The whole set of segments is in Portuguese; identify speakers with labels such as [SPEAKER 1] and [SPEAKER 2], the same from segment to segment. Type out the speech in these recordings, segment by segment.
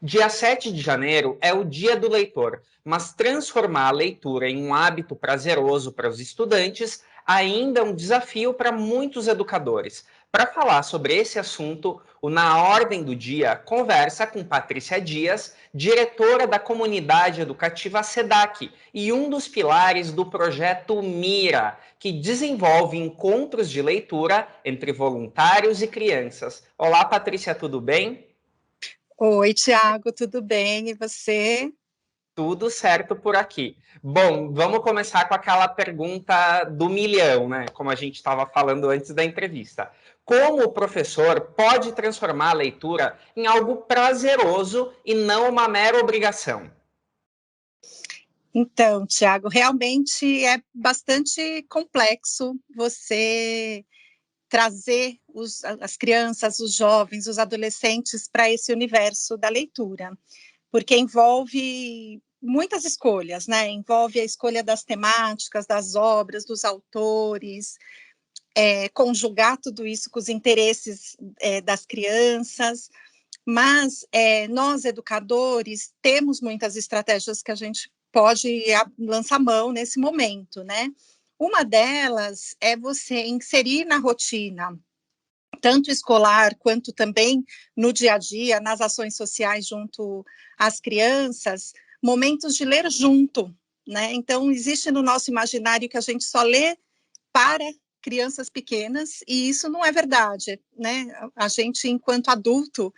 [SPEAKER 1] Dia 7 de janeiro é o Dia do Leitor, mas transformar a leitura em um hábito prazeroso para os estudantes ainda é um desafio para muitos educadores. Para falar sobre esse assunto, o Na Ordem do Dia conversa com Patrícia Dias, diretora da comunidade educativa SEDAC e um dos pilares do projeto Mira, que desenvolve encontros de leitura entre voluntários e crianças. Olá, Patrícia, tudo bem?
[SPEAKER 2] Oi, Tiago, tudo bem? E você?
[SPEAKER 1] Tudo certo por aqui. Bom, vamos começar com aquela pergunta do milhão, né? Como a gente estava falando antes da entrevista. Como o professor pode transformar a leitura em algo prazeroso e não uma mera obrigação?
[SPEAKER 2] Então, Tiago, realmente é bastante complexo você trazer as crianças, os jovens, os adolescentes para esse universo da leitura, porque envolve muitas escolhas, né? Envolve a escolha das temáticas, das obras, dos autores, conjugar tudo isso com os interesses das crianças. Mas nós, educadores, temos muitas estratégias que a gente pode lançar mão nesse momento, né? Uma delas é você inserir na rotina, tanto escolar quanto também no dia a dia, nas ações sociais junto às crianças, momentos de ler junto, né? Então, existe no nosso imaginário que a gente só lê para crianças pequenas, e isso não é verdade, né? A gente, enquanto adulto,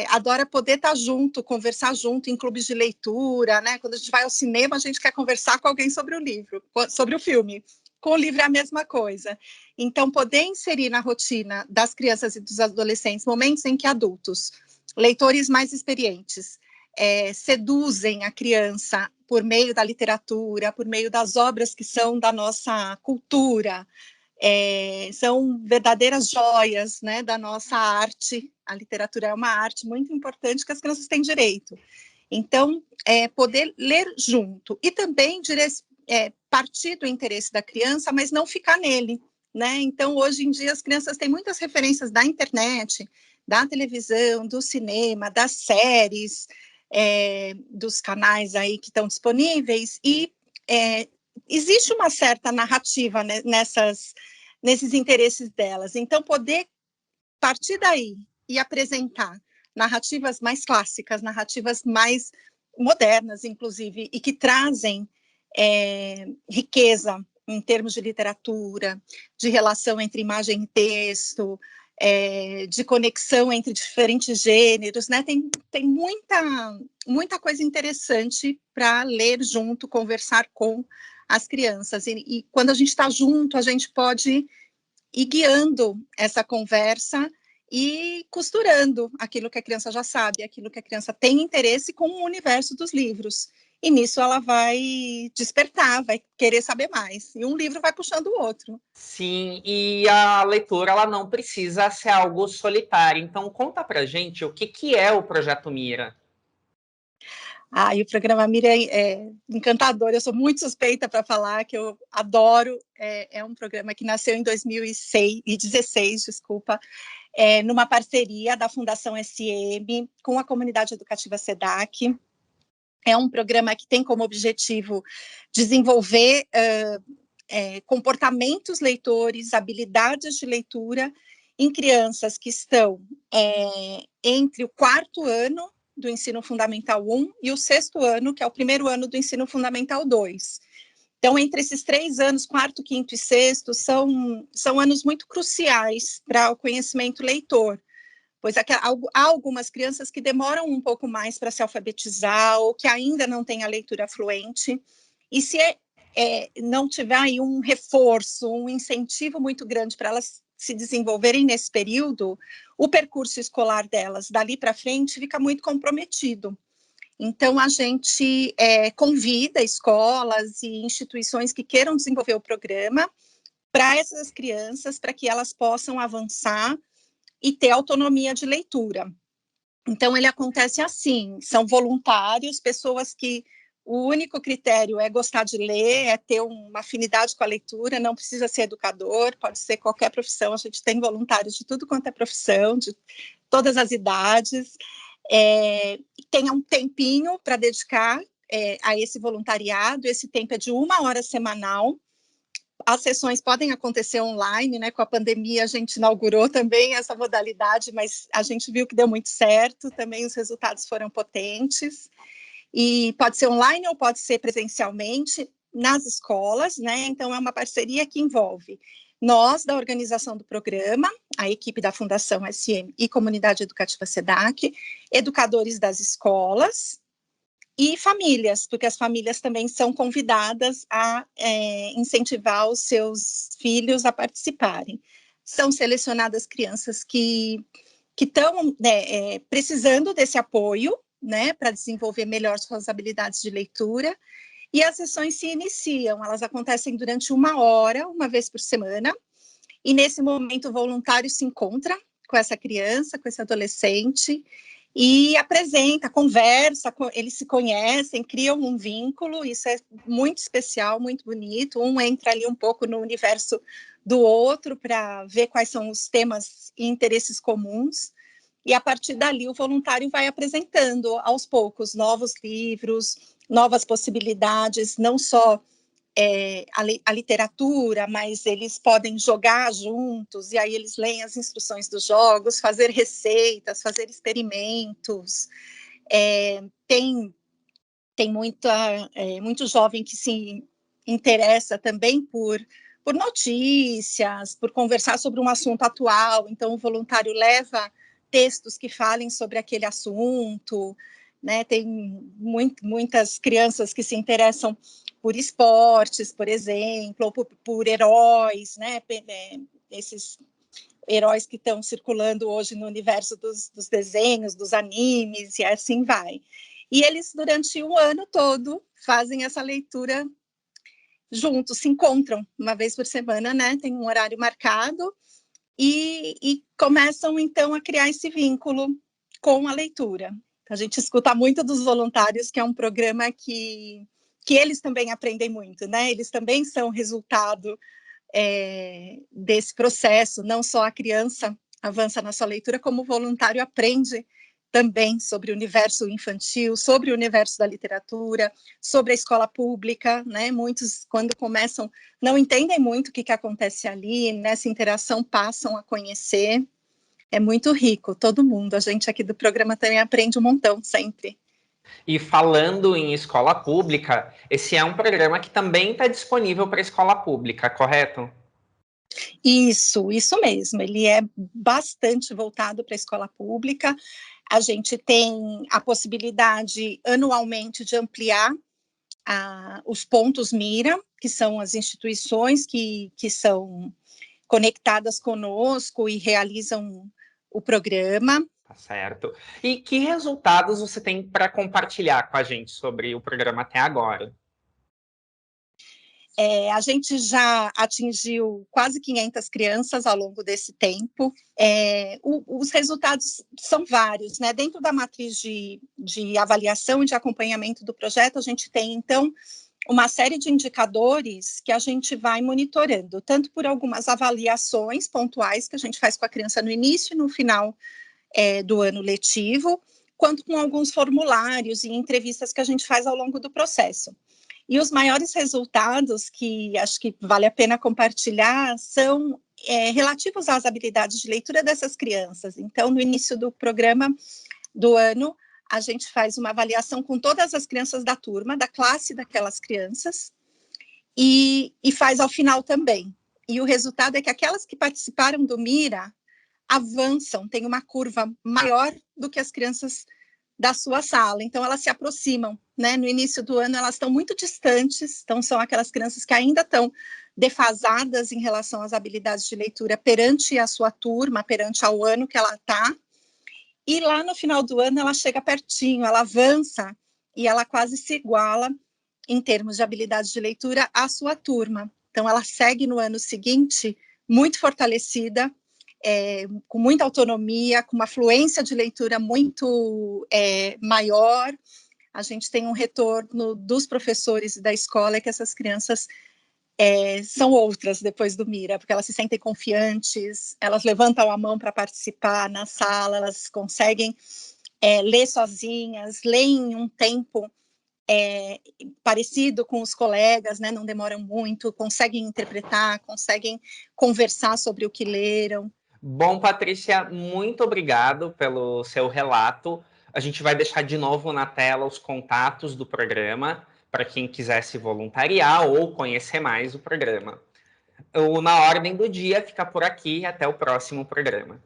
[SPEAKER 2] adora poder estar junto, conversar junto em clubes de leitura, né? Quando a gente vai ao cinema, a gente quer conversar com alguém sobre o livro, sobre o filme. Com o livro é a mesma coisa. Então, poder inserir na rotina das crianças e dos adolescentes momentos em que adultos, leitores mais experientes, seduzem a criança por meio da literatura, por meio das obras que são da nossa cultura, são verdadeiras joias, né, da nossa arte. A literatura é uma arte muito importante que as crianças têm direito. Então, poder ler junto e também partir do interesse da criança, mas não ficar nele, né? Então, hoje em dia, as crianças têm muitas referências da internet, da televisão, do cinema, das séries, dos canais aí que estão disponíveis, e existe uma certa narrativa, né, nesses interesses delas. Então, poder partir daí e apresentar narrativas mais clássicas, narrativas mais modernas, inclusive, e que trazem riqueza em termos de literatura, de relação entre imagem e texto, de conexão entre diferentes gêneros, né? Tem muita coisa interessante para ler junto, conversar com as crianças. E quando a gente está junto, a gente pode ir guiando essa conversa e costurando aquilo que a criança já sabe, aquilo que a criança tem interesse com o universo dos livros. E nisso ela vai despertar, vai querer saber mais. E um livro vai puxando o outro.
[SPEAKER 1] Sim, e a leitura ela não precisa ser algo solitário. Então, conta pra gente o que é o Projeto Mira.
[SPEAKER 2] E o programa Mira é encantador, eu sou muito suspeita para falar, que eu adoro. É um programa que nasceu em 2016, desculpa, numa parceria da Fundação SM com a comunidade educativa SEDAC. É um programa que tem como objetivo desenvolver comportamentos leitores, habilidades de leitura em crianças que estão entre o 4º ano do ensino fundamental 1 e o 6º ano, que é o primeiro ano do ensino fundamental 2. Então, entre esses 3 anos, 4º, 5º e 6º, são anos muito cruciais para o conhecimento leitor, pois há algumas crianças que demoram um pouco mais para se alfabetizar ou que ainda não têm a leitura fluente, e se não tiver aí um reforço, um incentivo muito grande para elas se desenvolverem nesse período, o percurso escolar delas, dali para frente, fica muito comprometido. Então, a gente convida escolas e instituições que queiram desenvolver o programa para essas crianças, para que elas possam avançar e ter autonomia de leitura. Então, ele acontece assim, são voluntários, pessoas que o único critério é gostar de ler, é ter uma afinidade com a leitura, não precisa ser educador, pode ser qualquer profissão, a gente tem voluntários de tudo quanto é profissão, de todas as idades, tenha um tempinho para dedicar a esse voluntariado. Esse tempo é de 1 hora semanal. As sessões podem acontecer online, né? Com a pandemia a gente inaugurou também essa modalidade, mas a gente viu que deu muito certo, também os resultados foram potentes. E pode ser online ou pode ser presencialmente nas escolas, né? Então é uma parceria que envolve nós, da organização do programa, a equipe da Fundação SM e Comunidade Educativa SEDAC, educadores das escolas e famílias, porque as famílias também são convidadas a incentivar os seus filhos a participarem. São selecionadas crianças que estão precisando desse apoio, né, para desenvolver melhor suas habilidades de leitura, e as sessões se iniciam, elas acontecem durante 1 hora, uma vez por semana, e nesse momento o voluntário se encontra com essa criança, com esse adolescente, e apresenta, conversa, eles se conhecem, criam um vínculo, isso é muito especial, muito bonito, um entra ali um pouco no universo do outro para ver quais são os temas e interesses comuns, e a partir dali o voluntário vai apresentando aos poucos novos livros, novas possibilidades, não só a literatura, mas eles podem jogar juntos, e aí eles leem as instruções dos jogos, fazer receitas, fazer experimentos. Tem muito jovem que se interessa também por notícias, por conversar sobre um assunto atual, então o voluntário leva textos que falem sobre aquele assunto, né? Tem muitas crianças que se interessam por esportes, por exemplo, ou por heróis, né? Esses heróis que estão circulando hoje no universo dos desenhos, dos animes, e assim vai. E eles, durante o ano todo, fazem essa leitura juntos, se encontram uma vez por semana, né? Tem um horário marcado, e começam, então, a criar esse vínculo com a leitura. A gente escuta muito dos voluntários que é um programa que eles também aprendem muito, né? Eles também são resultado desse processo, não só a criança avança na sua leitura, como o voluntário aprende também sobre o universo infantil, sobre o universo da literatura, sobre a escola pública, né? Muitos, quando começam, não entendem muito o que acontece ali, nessa interação passam a conhecer. É muito rico, todo mundo. A gente aqui do programa também aprende um montão, sempre.
[SPEAKER 1] E falando em escola pública, esse é um programa que também está disponível para escola pública, correto?
[SPEAKER 2] Isso mesmo. Ele é bastante voltado para a escola pública. A gente tem a possibilidade anualmente de ampliar os pontos mira, que são as instituições que são conectadas conosco e realizam o programa.
[SPEAKER 1] Tá certo. E que resultados você tem para compartilhar com a gente sobre o programa até agora?
[SPEAKER 2] A gente já atingiu quase 500 crianças ao longo desse tempo. Os resultados são vários, né? Dentro da matriz de avaliação e de acompanhamento do projeto, a gente tem, então, uma série de indicadores que a gente vai monitorando, tanto por algumas avaliações pontuais que a gente faz com a criança no início e no final do ano letivo, quanto com alguns formulários e entrevistas que a gente faz ao longo do processo. E os maiores resultados, que acho que vale a pena compartilhar, são relativos às habilidades de leitura dessas crianças. Então, no início do programa do ano, a gente faz uma avaliação com todas as crianças da turma, da classe daquelas crianças, e faz ao final também. E o resultado é que aquelas que participaram do Mira avançam, tem uma curva maior do que as crianças da sua sala, então elas se aproximam, né? No início do ano elas estão muito distantes, então são aquelas crianças que ainda estão defasadas em relação às habilidades de leitura perante a sua turma, perante ao ano que ela está, e lá no final do ano ela chega pertinho, ela avança e ela quase se iguala em termos de habilidades de leitura à sua turma. Então ela segue no ano seguinte muito fortalecida, com muita autonomia, com uma fluência de leitura muito maior. A gente tem um retorno dos professores e da escola que essas crianças são outras depois do Mira, porque elas se sentem confiantes, elas levantam a mão para participar na sala, elas conseguem lê sozinhas, lê em um tempo parecido com os colegas, né? Não demoram muito, conseguem interpretar, conseguem conversar sobre o que leram.
[SPEAKER 1] Bom, Patrícia, muito obrigado pelo seu relato. A gente vai deixar de novo na tela os contatos do programa para quem quiser se voluntariar ou conhecer mais o programa. O Na Ordem do Dia fica por aqui. Até o próximo programa.